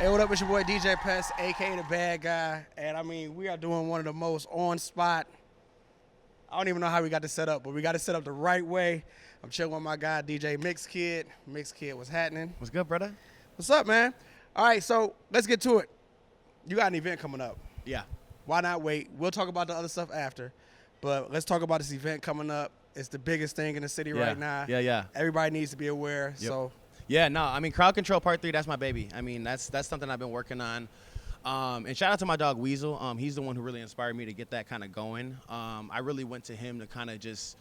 Hey, what up? It's your boy DJ Pest, aka the Bad Guy, and I mean we are doing one of the most on spot. I don't even know how we got this set up, but we got it set up the right way. I'm chilling with my guy DJ Mix Kid. Mix Kid, what's happening? What's good, brother? What's up, man? All right, so let's get to it. You got an event coming up. Yeah. Why not wait? We'll talk about the other stuff after, but let's talk about this event coming up. It's the biggest thing in the city right now. Yeah. Everybody needs to be aware. Yep. So. Yeah, no, I mean, Crowd Control Part 3, that's my baby. I mean, that's something I've been working on. And shout out to my dog Weasel. He's the one who really inspired me to get that kind of going. I really went to him to kind of just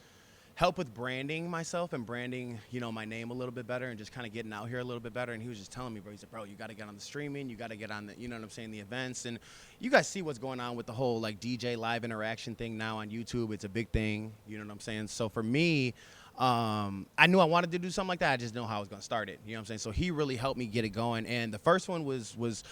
help with branding myself and branding, my name a little bit better and just kind of getting out here a little bit better. And he was just telling me, bro, he said, bro, you got to get on the streaming. You got to get on the, the events. And you guys see what's going on with the whole, DJ live interaction thing now on YouTube. It's a big thing. You know what I'm saying? So for me, I knew I wanted to do something like that. I just didn't know how I was going to start it. You know what I'm saying? So he really helped me get it going. And the first one was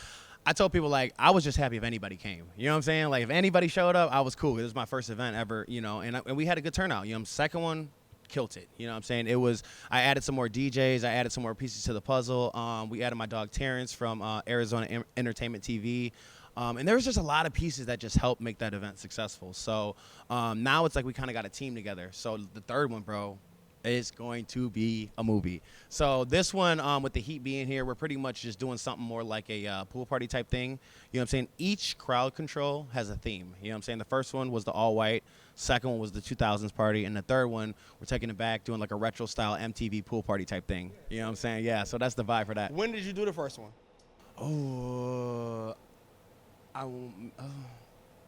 I told people, I was just happy if anybody came. You know what I'm saying? If anybody showed up, I was cool. It was my first event ever, and we had a good turnout. Second one, killed it. You know what I'm saying? I added some more DJs. I added some more pieces to the puzzle. We added my dog Terrence from Arizona Entertainment TV. And there was just a lot of pieces that just helped make that event successful. So now it's we kind of got a team together. So the third one, bro, is going to be a movie. So this one, with the heat being here, we're pretty much just doing something more like a pool party type thing. You know what I'm saying? Each crowd control has a theme. You know what I'm saying? The first one was the all white. Second one was the 2000s party. And the third one, we're taking it back, doing a retro style MTV pool party type thing. You know what I'm saying? Yeah, so that's the vibe for that. When did you do the first one?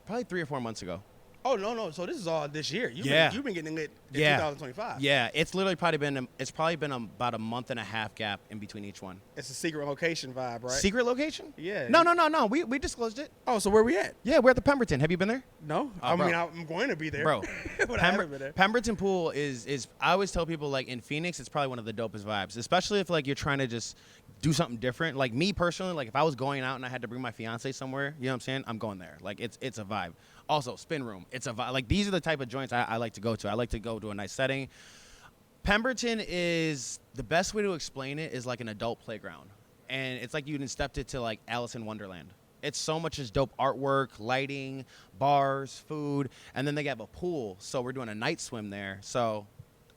Probably 3 or 4 months ago. Oh, no. So this is all this year. You've been getting lit in 2025. Yeah, it's literally probably been about a month and a half gap in between each one. It's a secret location vibe, right? Secret location? Yeah. No. We disclosed it. Oh, so where we at? Yeah, we're at the Pemberton. Have you been there? No. I mean, I'm going to be there. Bro, but I haven't been there. Pemberton Pool is I always tell people, in Phoenix, it's probably one of the dopest vibes, especially if, you're trying to just do something different. Me personally, if I was going out and I had to bring my fiance somewhere, you know what I'm saying? I'm going there. It's a vibe. Also, spin room. It's a vibe. These are the type of joints I like to go to. I like to go to a nice setting. Pemberton is, the best way to explain it is an adult playground. And it's you stepped into Alice in Wonderland. It's so much just dope artwork, lighting, bars, food, and then they have a pool. So we're doing a night swim there. So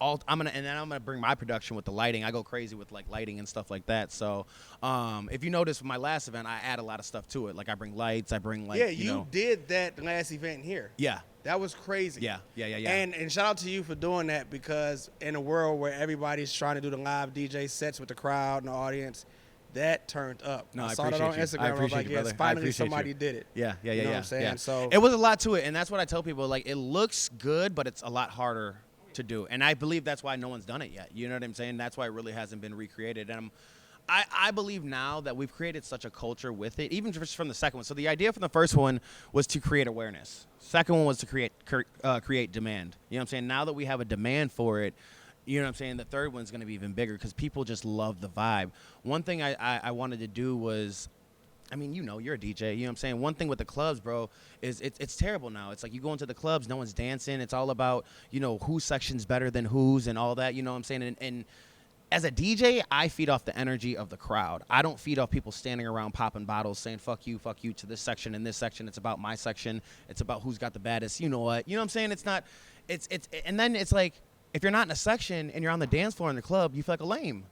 I'm gonna bring my production with the lighting. I go crazy with lighting and stuff like that. So if you notice with my last event, I add a lot of stuff to it. I bring lights, I bring you did that last event here. Yeah. That was crazy. Yeah. And shout out to you for doing that, because in a world where everybody's trying to do the live DJ sets with the crowd and the audience, that turned up. No, I saw that on Instagram. I appreciate you, brother. Finally somebody did it. Yeah. You know what I'm saying? Yeah. So it was a lot to it, and that's what I tell people. It looks good, but it's a lot harder to do, and I believe that's why no one's done it yet. You know what I'm saying? That's why it really hasn't been recreated. And I believe now that we've created such a culture with it, even just from the second one. So the idea from the first one was to create awareness. Second one was to create demand. You know what I'm saying? Now that we have a demand for it, you know what I'm saying, the third one's going to be even bigger because people just love the vibe. One thing I wanted to do was, you're a DJ, you know what I'm saying? One thing with the clubs, bro, is it's terrible now. It's you go into the clubs, no one's dancing. It's all about, whose section's better than whose and all that, you know what I'm saying? And as a DJ, I feed off the energy of the crowd. I don't feed off people standing around popping bottles saying, fuck you to this section and this section. It's about my section. It's about who's got the baddest, you know what? You know what I'm saying? It's not, and then it's if you're not in a section and you're on the dance floor in the club, you feel like a lame.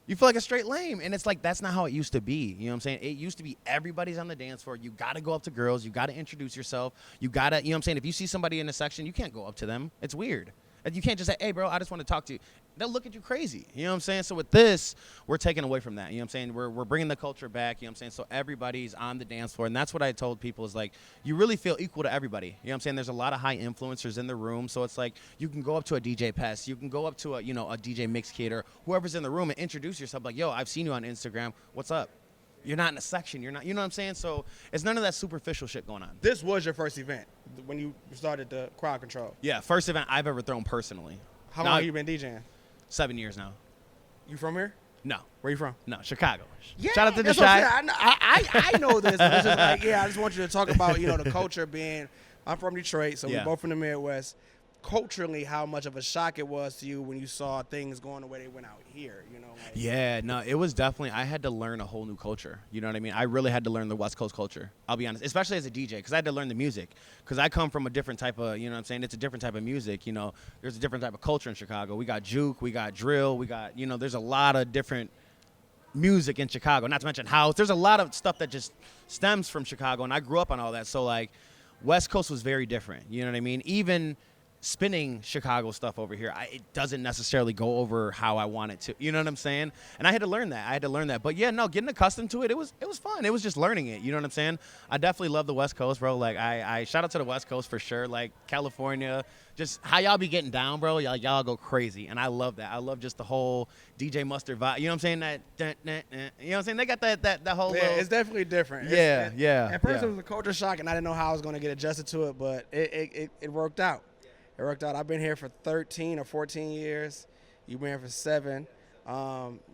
You feel like a straight lame. And it's that's not how it used to be. You know what I'm saying? It used to be everybody's on the dance floor. You got to go up to girls. You got to introduce yourself. You got to, you know what I'm saying? If you see somebody in a section, you can't go up to them. It's weird. You can't just say, hey, bro, I just want to talk to you. They'll look at you crazy. You know what I'm saying? So with this, we're taking away from that. You know what I'm saying? We're bringing the culture back. You know what I'm saying? So everybody's on the dance floor. And that's what I told people is you really feel equal to everybody. You know what I'm saying? There's a lot of high influencers in the room. So it's you can go up to a DJ Pest. You can go up to a DJ Mix Kid or whoever's in the room and introduce yourself. Yo, I've seen you on Instagram. What's up? You're not in a section. You're not, you know what I'm saying? So it's none of that superficial shit going on. This was your first event when you started the crowd control. Yeah, first event I've ever thrown personally. How long have you been DJing? 7 years now. You from here? No. Where you from? No, Chicago. Yeah, shout out to the Shy. I know this. But it's just I just want you to talk about, the culture being, I'm from Detroit, so we're both from the Midwest. culturally how much of a shock it was to you when you saw things going the way they went out here, you know? Like, Yeah, no, it was definitely, I had to learn a whole new culture. You know what I mean? I really had to learn the West Coast culture. I'll be honest, especially as a DJ, because I had to learn the music. Because I come from a different type of, you know what I'm saying? It's a different type of music. You know, there's a different type of culture in Chicago. We got juke, we got drill, we got, you know, there's a lot of different music in Chicago, not to mention house. There's a lot of stuff that just stems from Chicago, and I grew up on all that. So, like, West Coast was very different. You know what I mean? Even spinning Chicago stuff over here, it doesn't necessarily go over how I want it to. You know what I'm saying? And I had to learn that. But yeah, no, getting accustomed to it, it was fun. It was just learning it. You know what I'm saying? I definitely love the West Coast, bro. Like, I shout out to the West Coast for sure. Like, California, just how y'all be getting down, bro. Y'all go crazy, and I love that. I love just the whole DJ Mustard vibe. You know what I'm saying? That, you know what I'm saying? They got that whole. Yeah, little, it's definitely different. Yeah. At first, it was a culture shock, and I didn't know how I was going to get adjusted to it, but it worked out. It worked out. I've been here for 13 or 14 years. You've been here for 7.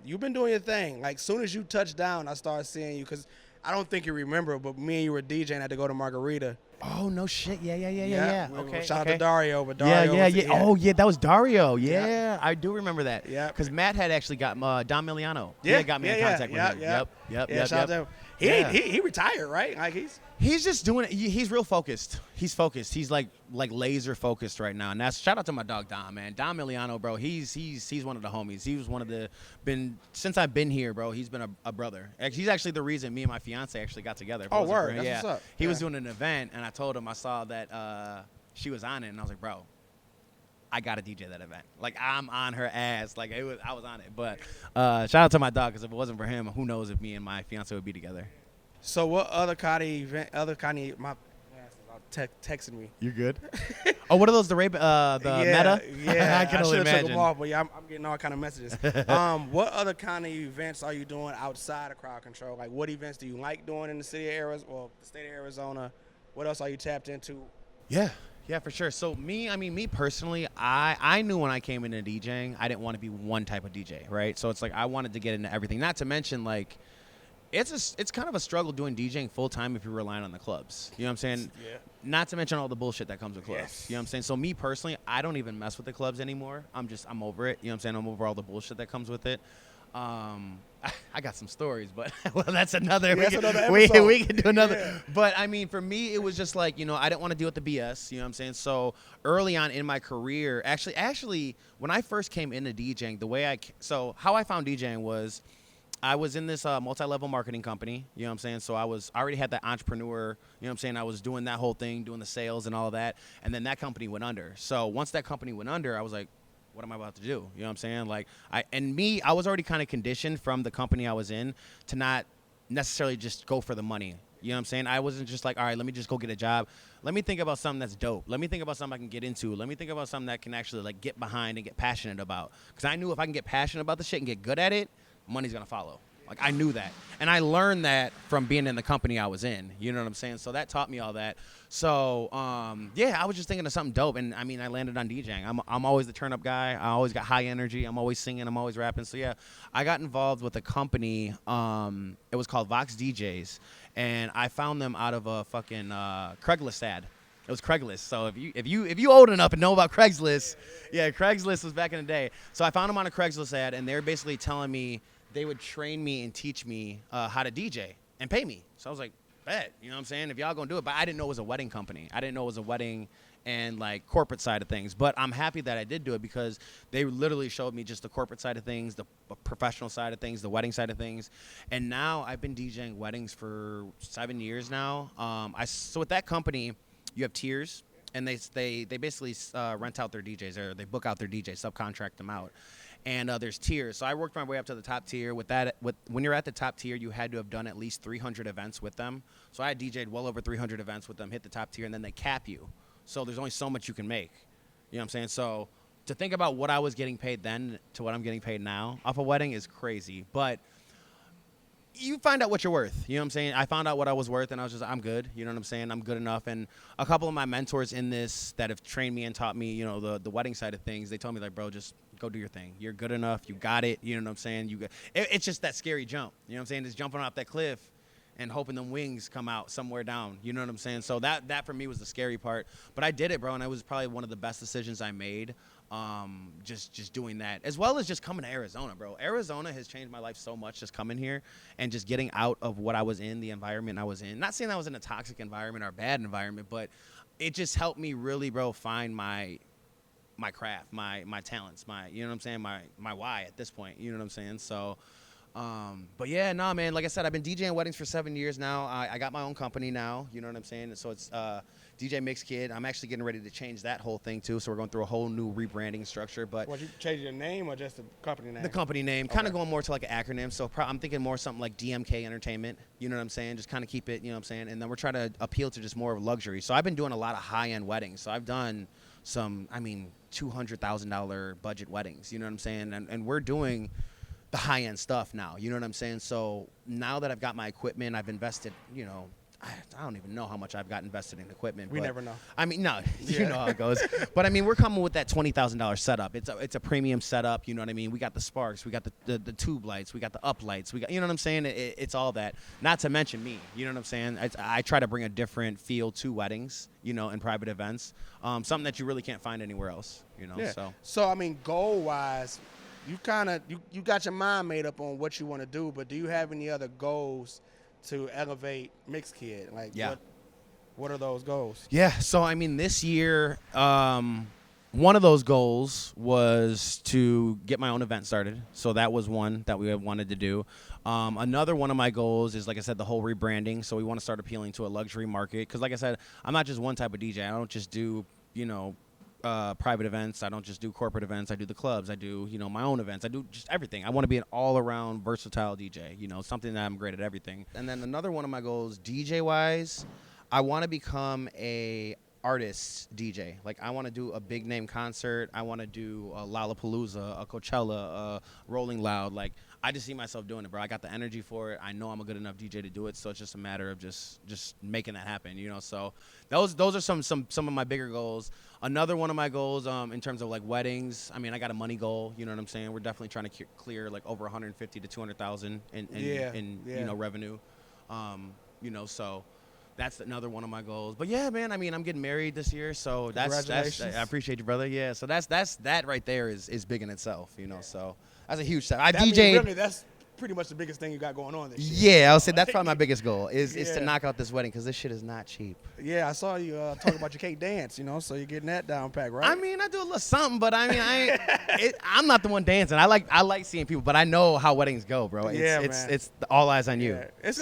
You've been doing your thing. Like, soon as you touched down, I started seeing you, because I don't think you remember, but me and you were DJing. I had to go to Margarita. Oh, no shit. Yeah. Okay. Shout out to Dario. But Dario Yeah. Oh, yeah, that was Dario. Yeah, Yeah. I do remember that. Yeah. Because Matt had actually got Dom Miliano. He Yeah, had got me in contact with him. Yeah. Yep. Shout out to him. He retired, right? Like, He's just doing it. He's real focused. He's focused. He's like laser focused right now. And that's shout out to my dog Dom, man. Dom Miliano, bro. He's one of the homies. He was one of the since I've been here, bro. He's been a brother. He's actually the reason me and my fiance actually got together. Oh, word. That's what's up. He was doing an event, and I told him I saw that she was on it, and I was like, bro, I gotta DJ that event. Like, I'm on her ass. Like, I was on it. But shout out to my dog, because if it wasn't for him, who knows if me and my fiance would be together. So what other kind of event? My texting me. You're good. Oh, what are those? The Meta? Yeah, I can only should've imagine. took them off, but yeah, I'm getting all kind of messages. What other kind of events are you doing outside of crowd control? Like, what events do you like doing in the city of Arizona, or the state of Arizona? What else are you tapped into? Yeah, for sure. So me personally, I knew when I came into DJing, I didn't want to be one type of DJ, right? So it's like I wanted to get into everything. Not to mention, like, it's kind of a struggle doing DJing full time if you're relying on the clubs. You know what I'm saying? Yeah. Not to mention all the bullshit that comes with clubs. Yes. You know what I'm saying? So me personally, I don't even mess with the clubs anymore. I'm over it. You know what I'm saying? I'm over all the bullshit that comes with it. I got some stories, but well, that's another. Yeah, we can do another. Yeah. But I mean, for me, it was just like, you know, I didn't want to deal with the BS. You know what I'm saying? So early on in my career, actually, when I first came into DJing, so how I found DJing was, I was in this multi-level marketing company, you know what I'm saying? So I already had that entrepreneur, you know what I'm saying? I was doing that whole thing, doing the sales and all of that. And then that company went under. So once that company went under, I was like, what am I about to do? You know what I'm saying? Like, I was already kind of conditioned from the company I was in to not necessarily just go for the money. You know what I'm saying? I wasn't just like, all right, let me just go get a job. Let me think about something that's dope. Let me think about something I can get into. Let me think about something that I can actually, like, get behind and get passionate about. Because I knew if I can get passionate about the shit and get good at it, money's going to follow. Like, I knew that. And I learned that from being in the company I was in. You know what I'm saying? So that taught me all that. So, yeah, I was just thinking of something dope. And, I mean, I landed on DJing. I'm always the turn-up guy. I always got high energy. I'm always singing. I'm always rapping. So, yeah, I got involved with a company. It was called Vox DJs. And I found them out of a fucking Craigslist ad. It was Craigslist. So if you old enough and know about Craigslist, yeah, Craigslist was back in the day. So I found them on a Craigslist ad, and they were basically telling me they would train me and teach me how to DJ and pay me. So I was like, bet, you know what I'm saying? If y'all gonna do it. But I didn't know it was a wedding company. I didn't know it was a wedding and, like, corporate side of things. But I'm happy that I did do it, because they literally showed me just the corporate side of things, the professional side of things, the wedding side of things. And now I've been DJing weddings for 7 years now. So with that company, you have tiers, and they basically rent out their DJs, or they book out their DJs, subcontract them out. And there's tiers. So I worked my way up to the top tier. When you're at the top tier, you had to have done at least 300 events with them. So I had DJ'd well over 300 events with them, hit the top tier, and then they cap you. So there's only so much you can make. You know what I'm saying? So to think about what I was getting paid then to what I'm getting paid now off a wedding is crazy. But you find out what you're worth. You know what I'm saying? I found out what I was worth, and I was just, I'm good. You know what I'm saying? I'm good enough. And a couple of my mentors in this that have trained me and taught me, you know, the wedding side of things, they told me, like, bro, just go do your thing. You're good enough. You got it. You know what I'm saying? It's just that scary jump. You know what I'm saying? Just jumping off that cliff and hoping them wings come out somewhere down. You know what I'm saying? So that for me was the scary part. But I did it, bro, and it was probably one of the best decisions I made. Just doing that, as well as just coming to Arizona, bro. Arizona has changed my life so much, just coming here and just getting out of what I was in, the environment I was in. Not saying I was in a toxic environment or a bad environment, but it just helped me really, bro, find my craft, my talents, you know what I'm saying, my why at this point, you know what I'm saying? So, but yeah, no, man, like I said, I've been DJing weddings for 7 years now. I got my own company now, you know what I'm saying? So it's DJ Mix Kid. I'm actually getting ready to change that whole thing too. So we're going through a whole new rebranding structure. But What, you change your name or just the company name? the company name, kind of going more to like an acronym. So I'm thinking more something like DMK Entertainment. You know what I'm saying? Just kind of keep it, you know what I'm saying? And then we're trying to appeal to just more of luxury. So I've been doing a lot of high-end weddings. So I've done some, $200,000 budget weddings. You know what I'm saying? And we're doing the high-end stuff now. You know what I'm saying? So now that I've got my equipment, I've invested, I don't even know how much I've got invested in equipment. We never know. No, you know how it goes. But we're coming with that $20,000 setup. It's a premium setup. You know what I mean? We got the sparks, we got the tube lights, we got the up lights, we got, you know what I'm saying? It's all that. Not to mention me. You know what I'm saying? I try to bring a different feel to weddings, and private events. Something that you really can't find anywhere else. Yeah. So goal wise, you you got your mind made up on what you want to do, but do you have any other goals to elevate Mix Kid? Like, yeah. What are those goals? Yeah, so this year, one of those goals was to get my own event started. So that was one that we wanted to do. Another one of my goals is, like I said, the whole rebranding. So we want to start appealing to a luxury market. Because like I said, I'm not just one type of DJ. I don't just do, private events. I don't just do corporate events. I do the clubs. I do, my own events. I do just everything. I want to be an all-around versatile DJ, something that I'm great at everything. And then another one of my goals, DJ-wise, I want to become a artist DJ. Like, I want to do a big name concert. I want to do a Lollapalooza, a Coachella, a Rolling Loud. Like, I just see myself doing it, bro. I got the energy for it. I know I'm a good enough DJ to do it. So it's just a matter of just making that happen, So those are some of my bigger goals. Another one of my goals, in terms of like weddings, I got a money goal. You know what I'm saying? We're definitely trying to clear like over 150 to 200,000 in revenue. So that's another one of my goals. But yeah, man, I'm getting married this year, so that's I appreciate you, brother. Yeah, so that right there is big in itself, So that's a huge step. That's pretty much the biggest thing you got going on this year. Yeah, I'll say that's probably my biggest goal is to knock out this wedding, because this shit is not cheap. Yeah, I saw you talking about you can't dance, so you're getting that down pat, right? I do a little something, but I'm not the one dancing. I like seeing people, but I know how weddings go, bro. It's all eyes on you. Yeah. It's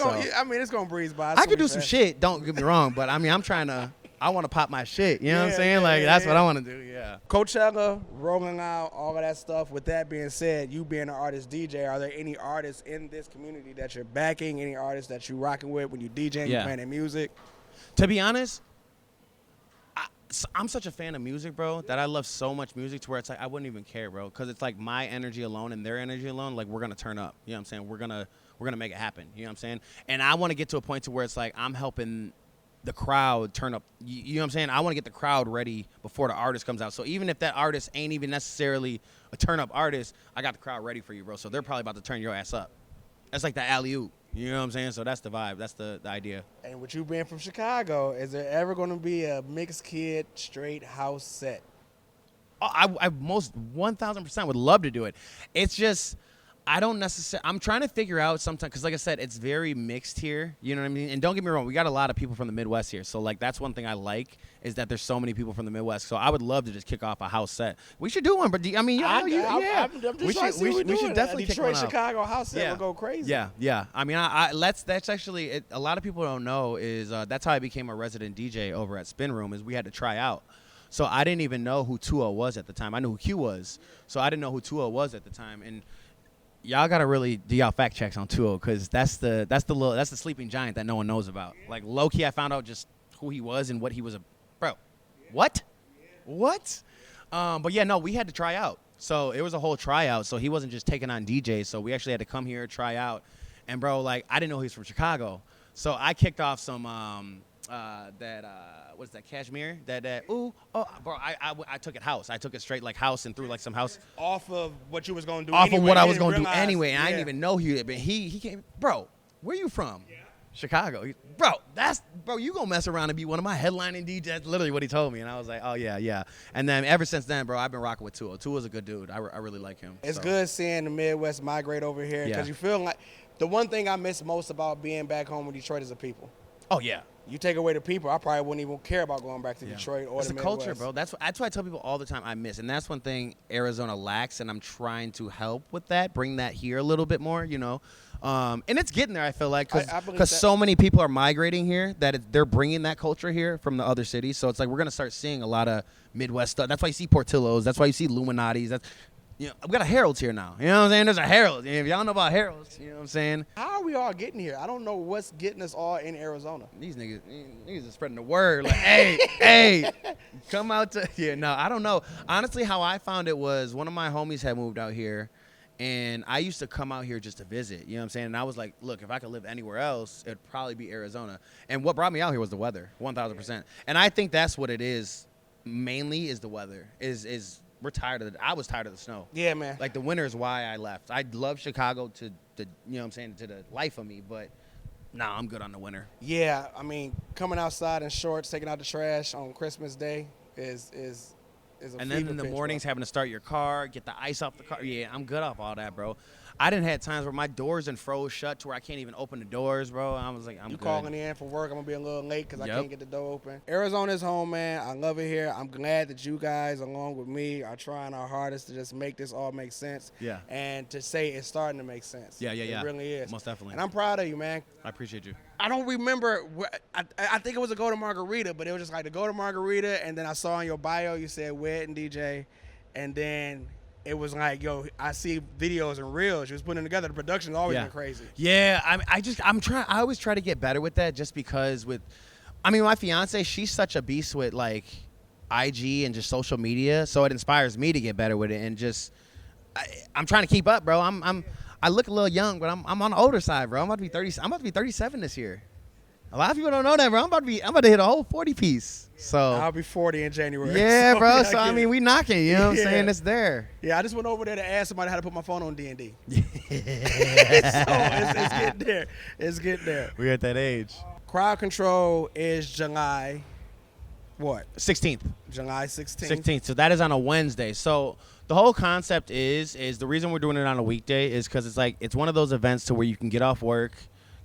gonna breeze by. I could do some shit. Don't get me wrong, but I want to pop my shit. You know what I'm saying? That's what I want to do. Yeah. Coachella, rolling out, all of that stuff. With that being said, you being an artist DJ, are there any artists in this community that you're backing? Any artists that you rocking with when you DJing, you playing their music? To be honest, I'm such a fan of music, bro, that I love so much music to where it's like I wouldn't even care, bro, because it's like my energy alone and their energy alone. Like, we're gonna turn up. You know what I'm saying? We're gonna make it happen. You know what I'm saying? And I want to get to a point to where it's like I'm helping the crowd turn up. You know what I'm saying? I want to get the crowd ready before the artist comes out. So even if that artist ain't even necessarily a turn up artist, I got the crowd ready for you, bro. So they're probably about to turn your ass up. That's like the alley-oop. You know what I'm saying? So that's the vibe. That's the idea. And with you being from Chicago, is there ever going to be a Mix Kid straight house set? I most 1,000% would love to do it. It's just, I don't necessarily, I'm trying to figure out sometimes, because like I said, it's very mixed here. You know what I mean? And don't get me wrong, we got a lot of people from the Midwest here. So like, that's one thing I like, is that there's so many people from the Midwest. So I would love to just kick off a house set. We should do one, but we should definitely kick one out. Chicago house set would go crazy. Yeah. That's actually, a lot of people don't know is that's how I became a resident DJ over at Spin Room, is we had to try out. So I didn't even know who 2-0 was at the time. I knew who Q was. So I didn't know who 2-0 was at the time. And y'all gotta really do y'all fact checks on 2-0, because that's the sleeping giant that no one knows about. Like, low key, I found out just who he was and what he was bro. What? But yeah, no, we had to try out. So it was a whole tryout. So he wasn't just taking on DJs. So we actually had to come here, try out. And bro, like, I didn't know he was from Chicago. So I kicked off some what's that, Cashmere? Bro, I took it house. I took it straight like house and through like some house. Off of what you was gonna do. Off of what I was gonna do anyway. And I didn't even know he, but he came. Bro, where you from? Yeah. Chicago. Bro, you gonna mess around and be one of my headlining DJs. That's literally what he told me. And I was like, oh, yeah. And then ever since then, bro, I've been rocking with Tua. Tua's a good dude. I really like him. It's good seeing the Midwest migrate over here because you feel like the one thing I miss most about being back home in Detroit is the people. Oh, yeah. You take away the people, I probably wouldn't even care about going back to Detroit or it's the the Midwest. culture, bro. That's what I tell people all the time I miss. And that's one thing Arizona lacks, and I'm trying to help with that, bring that here a little bit more, you know. And it's getting there, I feel like, because so many people are migrating here that they're bringing that culture here from the other cities. So it's like we're going to start seeing a lot of Midwest stuff. That's why you see Portillos. That's why you see Illuminati's. We got a Harold's here now. You know what I'm saying? There's a Harold's. If y'all know about Harold's, you know what I'm saying? How are we all getting here? I don't know what's getting us all in Arizona. These niggas are spreading the word. Like, hey, come out to... Yeah, no, I don't know. Honestly, how I found it was one of my homies had moved out here, and I used to come out here just to visit. You know what I'm saying? And I was like, look, if I could live anywhere else, it'd probably be Arizona. And what brought me out here was the weather, 1,000%. And I think that's what it is, mainly, is the weather, is I was tired of the snow. Yeah, man. Like, the winter is why I left. I love Chicago to the, you know what I'm saying, to the life of me, but nah, I'm good on the winter. Yeah, I mean, coming outside in shorts, taking out the trash on Christmas Day is a and then in the mornings, having to start your car, get the ice off the car. Yeah, I'm good off all that, bro. I didn't have times where my doors done froze shut to where I can't even open the doors, bro. I was like, I'm good. You calling in for work, I'm going to be a little late because I can't get the door open. Arizona's home, man. I love it here. I'm glad that you guys, along with me, are trying our hardest to just make this all make sense. Yeah. And to say it's starting to make sense. Yeah. It really is. Most definitely. And I'm proud of you, man. I appreciate you. I don't remember. I think it was a Go to Margarita, but it was just like the Go to Margarita, and then I saw in your bio you said Wedding DJ, and then it was like, yo, I see videos and reels you was putting together. The production's always been crazy. Yeah, I always try to get better with that, just because my fiance, she's such a beast with like IG and just social media, so it inspires me to get better with it, and just I'm trying to keep up, bro. I look a little young, but I'm on the older side, bro. I'm about to be 30. I'm about to be 37 this year. A lot of people don't know that, bro. I'm about to hit a whole 40 piece. So I'll be 40 in January. Yeah, so bro. So we knocking. You know what I'm saying? It's there. Yeah, I just went over there to ask somebody how to put my phone on D&D. So it's getting there. It's getting there. We're at that age. Crowd Control is July what? 16th. July 16th. 16th. So that is on a Wednesday. So the whole concept is the reason we're doing it on a weekday is because it's one of those events to where you can get off work,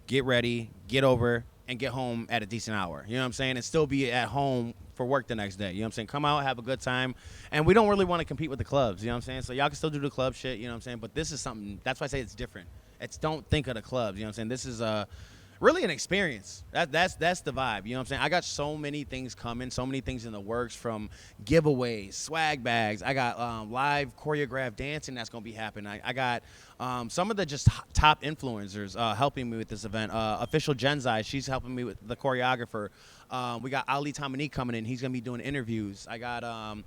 get ready, get over, and get home at a decent hour. You know what I'm saying? And still be at home for work the next day. You know what I'm saying? Come out, have a good time. And we don't really want to compete with the clubs. You know what I'm saying? So y'all can still do the club shit. You know what I'm saying? But this is something, that's why I say it's different. Don't think of the clubs. You know what I'm saying? This is really an experience. That's the vibe. You know what I'm saying? I got so many things coming, so many things in the works, from giveaways, swag bags. I got live choreographed dancing that's going to be happening. I got some of the just top influencers helping me with this event. Official Genzai, she's helping me with the choreographer. We got Ali Dominique coming in. He's going to be doing interviews. I got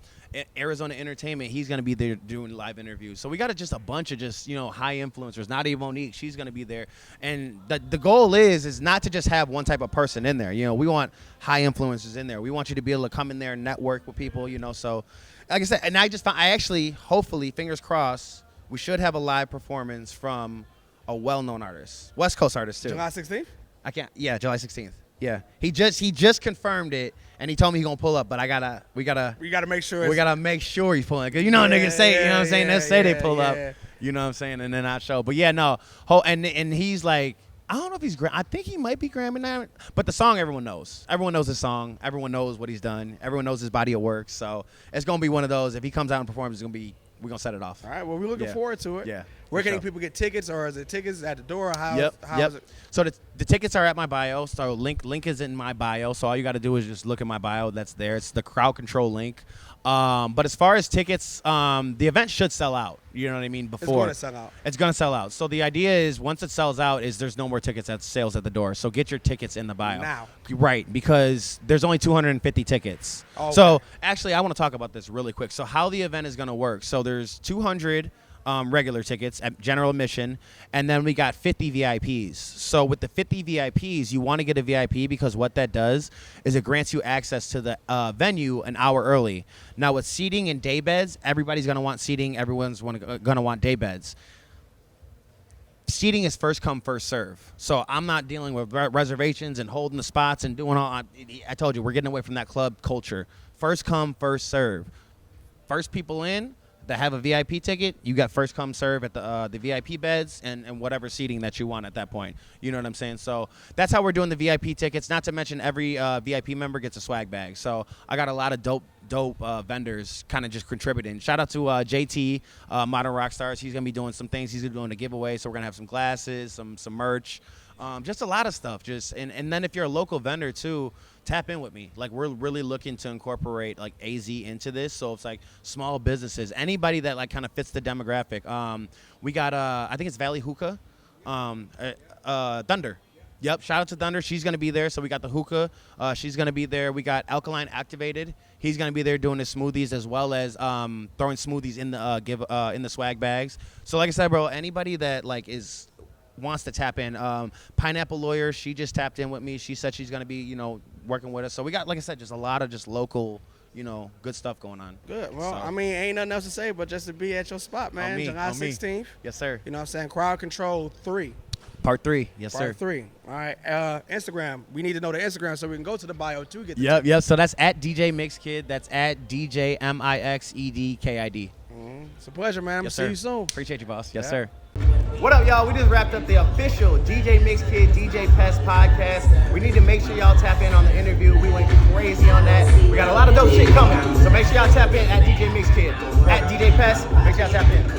Arizona Entertainment. He's going to be there doing live interviews. So we got just a bunch of high influencers. Nadia Monique, she's going to be there. And the goal is not to just have one type of person in there. You know, we want high influencers in there. We want you to be able to come in there and network with people, you know. So like I said, and I actually, hopefully, fingers crossed, we should have a live performance from a well-known artist. West Coast artist, too. July 16th? Yeah, July 16th. Yeah, he just confirmed it, and he told me he gonna pull up. But we gotta make sure he's pulling. Cause niggas say, you know what I'm saying? They say they pull up. You know what I'm saying? And then not show. But yeah, no. And he's like, I don't know if he's. I think he might be Grammy now. But the song everyone knows. Everyone knows his song. Everyone knows what he's done. Everyone knows his body of work. So it's gonna be one of those. If he comes out and performs, we're gonna set it off. All right. Well, we're looking forward to it. Yeah. Where can people get tickets, or is it tickets at the door? How is it? So the tickets are at my bio. So link is in my bio. So all you got to do is just look at my bio. That's there. It's the Crowd Control link. But as far as tickets, the event should sell out. You know what I mean? Before it's going to sell out. It's going to sell out. So the idea is once it sells out, there's no more tickets at sales at the door. So get your tickets in the bio now. Right, because there's only 250 tickets. Oh, okay. So actually, I want to talk about this really quick. So how the event is going to work? So there's 200 regular tickets at general admission, and then we got 50 VIPs. So with the 50 VIPs, you want to get a VIP because what that does is it grants you access to the venue an hour early. Now with seating and day beds, everybody's going to want seating. Everyone's going to want day beds. seating is first come, first serve. So I'm not dealing with reservations and holding the spots and doing all. I told you, we're getting away from that club culture. First come, first serve. First people in that have a VIP ticket, you got first come serve at the VIP beds and whatever seating that you want at that point. You know what I'm saying? So that's how we're doing the VIP tickets. Not to mention every VIP member gets a swag bag. So I got a lot of dope vendors kind of just contributing. Shout out to JT, Modern Rockstars. He's gonna be doing some things. He's gonna be doing a giveaway. So we're gonna have some glasses, some merch, just a lot of stuff. And then if you're a local vendor too, tap in with me. Like, we're really looking to incorporate like AZ into this. So it's like small businesses, anybody that like kind of fits the demographic. We got I think it's Valley Hookah, Thunder. Yep, shout out to Thunder. She's gonna be there. So we got the hookah. She's gonna be there. We got Alkaline Activated. He's gonna be there doing his smoothies as well as throwing smoothies in the in the swag bags. So like I said, bro, anybody that like wants to tap in. Pineapple Lawyer, she just tapped in with me. She said she's gonna be working with us. So we got, like I said, just a lot of just local good stuff going on. Good. Well, So. I mean, ain't nothing else to say but just to be at your spot, man. July 16th. Yes, sir. You know what I'm saying? Crowd Control 3. Part 3. Yes, sir. Part 3. All right. Instagram. We need to know the Instagram so we can go to the bio too. Get the Yep. So that's at DJ Mixkid. That's at DJ MIXEDKID. It's a pleasure, man. I'm Yes, gonna sir. see you soon. Appreciate you, boss. Yes, Yeah. sir. What up, y'all? We just wrapped up the official DJ Mixkid, DJ Pest podcast. We need to make sure y'all tap in on the interview. We went crazy on that. We got a lot of dope shit coming. So make sure y'all tap in at DJ Mixkid. At DJ Pest, make sure y'all tap in.